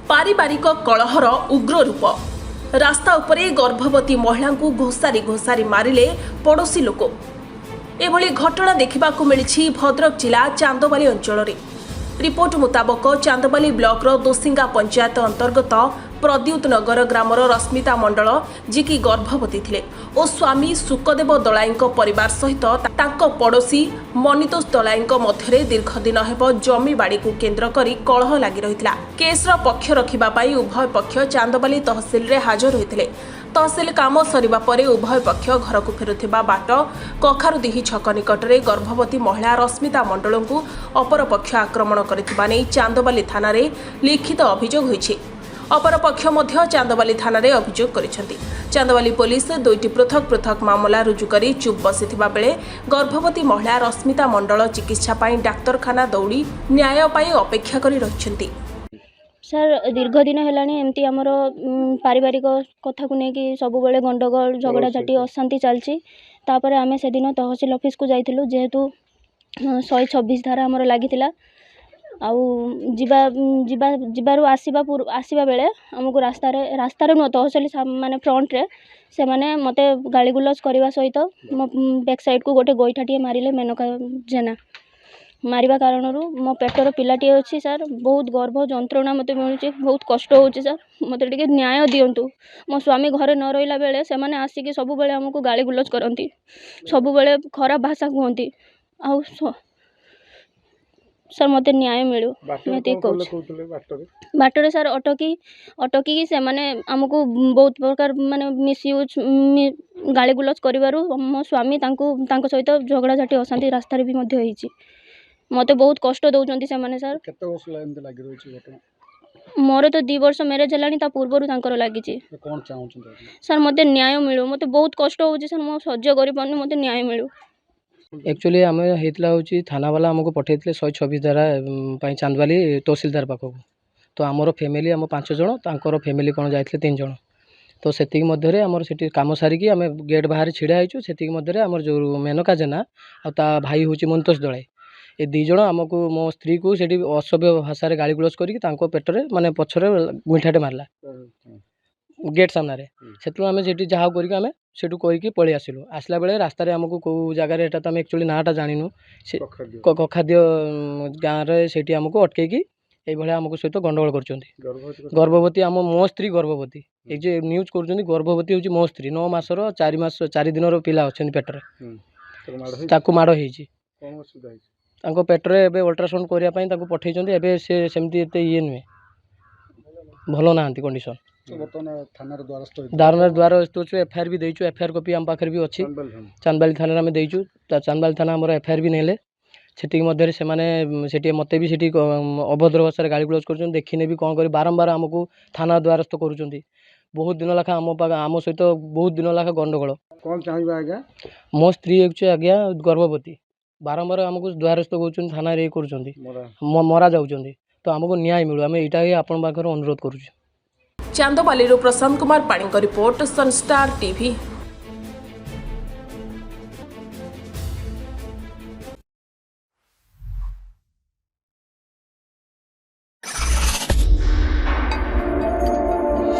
पारिवारिक कलहर उग्र रूप रास्ता उपरे गर्भवती महिला को घोषारी घोषारी मारिले पड़ोशी लोक। एभली घटना देखा मिली भद्रक जिला चांदबाली अंचल। रिपोर्ट मुताबक चांदबाली ब्लॉकर दोसिंगा पंचायत अंतर्गत प्रद्युत नगर ग्रामर रश्मिता मंडल जी की गर्भवती थिले और स्वामी सुखदेव दलाई परिवार सहित तांको पड़ोशी मनितोष दलाई मध्य दीर्घ दिन हेब जमी बाड़ी को केन्द्र करी कलह लगी रही। केसर पक्ष रखिबापाई उभय पक्ष चांदबाली तहसिल रे हाजर होते। तहसिल काम सरिबा परे उभय पक्ष घर को फेरुथिबा बाट कखारुदीही छक निकटरे गर्भवती महिला रश्मिता मंडल को अपर पक्ष आक्रमण करथिबा नै चांदबाली थाना रे लिखित अभियोग होईछि। अपर पक्ष मध्य चांदबाली थाना रे अभियोग करिसेंती। चांदबाली पुलिस दुईटी पृथक पृथक मामला रुजु करी चुप बसिथिबा बेले गर्भवती महिला रश्मिता मंडल चिकित्सा पाई डाक्तरखाना दौड़ी न्याय पाई अपेक्षा करी रहिसेंती। सर दीर्घ दिन हेलानी एमती आमर पारिवारिक कथा को लेकिन सब बेले गंडगोल झगड़ा झाटी अशांति चलची। तापर आम से दिन तहसिल ऑफिस को जाइथिलु जेहेतु 126 धारा आमर लागिथिला। आउ आसवा बेले आमको रास्तार नुह तहसिल माने फ्रंट रे से माने मते गाली गुलज करने सहित मो बैक साइड को गोटे गोईठाटे मारिले मेनका जेना मारिबा कारण मो पेटर पिलाटी अच्छी सर बहुत गर्भ जंत्रणा मत मिलूँ बहुत कष्ट होची सर मत टे न्याय दिंतु। मो स्वामी घरे न रहा बेले से मैंने आसिक सब बेले आमको गाली गुलज करती सब बेले खराब भाषा कहती आउ सर मत न्याय मिलू बाटरे सर अटकी से माने आमको बहुत प्रकार माने मिसयूज गाली गुलज करिवारु मो स्वामी तांको सहित झगड़ा झाटी अशांति रास्ता भी मध्य होईची। मते बहुत कष्ट दउचंती से माने सर केते वर्ष एंते लागि रहै छी घटना मोर तो 2 वर्ष मैरिज हेलानी ता पूर्वरु तांकर लागि छी। कोन चाहउछन सर मते न्याय मिलू मते बहुत कष्ट होची सर मो सह्य करि पन्नु मते न्याय मिलू। एक्चुअली आम होता हूँ थाना वाला आमको पठेते 126 धारा चांदबाली तहसिलदार पाखक तो आमर फैमिली आम 5 जन तांकर फैमिली कौन जाते 3 जन तो सेतिक मध्य आमर से कम सारिकी आम गेट बाहर छिड़ा होइछु। सेतिक मध्य आमर जो मेनका जेना आ ता भाई हूँ मंतोष दलाई ये 2 जन आमको मो स्त्री को सेठी असभ्य भाषा गाली गुलज करके पेटरे माने पछरे गुंठाटे मारला गेट सामने से आम से जहाँ करके सेठू करके पलि आसिलु। आसला बेले रास्ता आमको कौ जगार एटा तो आम एक्चुअली नाटा जानिनु से कखाद्य गाँव रे सेठी आमको अटकैकी ये आमको सहित गंडगोल कर गर्भवती आम मो स्त्री गर्भवती ये न्यूज कर गर्भवती हूँ मो स्त्री 9 मासर 4 दिन पिला अच्छा पेटर ताकू माड़ हो पेटरे एवं अल्ट्रासाउंड करने पठे से सेमती ये नुहे भल ना कंडीशन द्वारस्थ अच्छे एफआईआर भी देचु। एफआईआर कॉपी आम पाखे भी अच्छी चांदबाली थाना में देचु। चांदबाली थाना आम एफआईआर भी नेले से मध्य से मत भी से अभद्र भाषा गाली गुलज कर देखने भी कौन कर बारंबार आमको थाना द्वारस्थ करुँच बहुत दिन लाखा आम सहित बहुत दिन लाखा गंडगोल कौन चाहिए आज्ञा मो स्त्री एक्चुअली आज्ञा गर्भवती बारंबार आमको द्वारस्थ कर थाना रे कर मरा जाऊँच तो आमको न्याय मिलू आम यहाँ ही आपण पाखे अनुरोध करुँ। चांदबाली प्रशांत कुमार पाणी रिपोर्ट सनस्टार टीवी।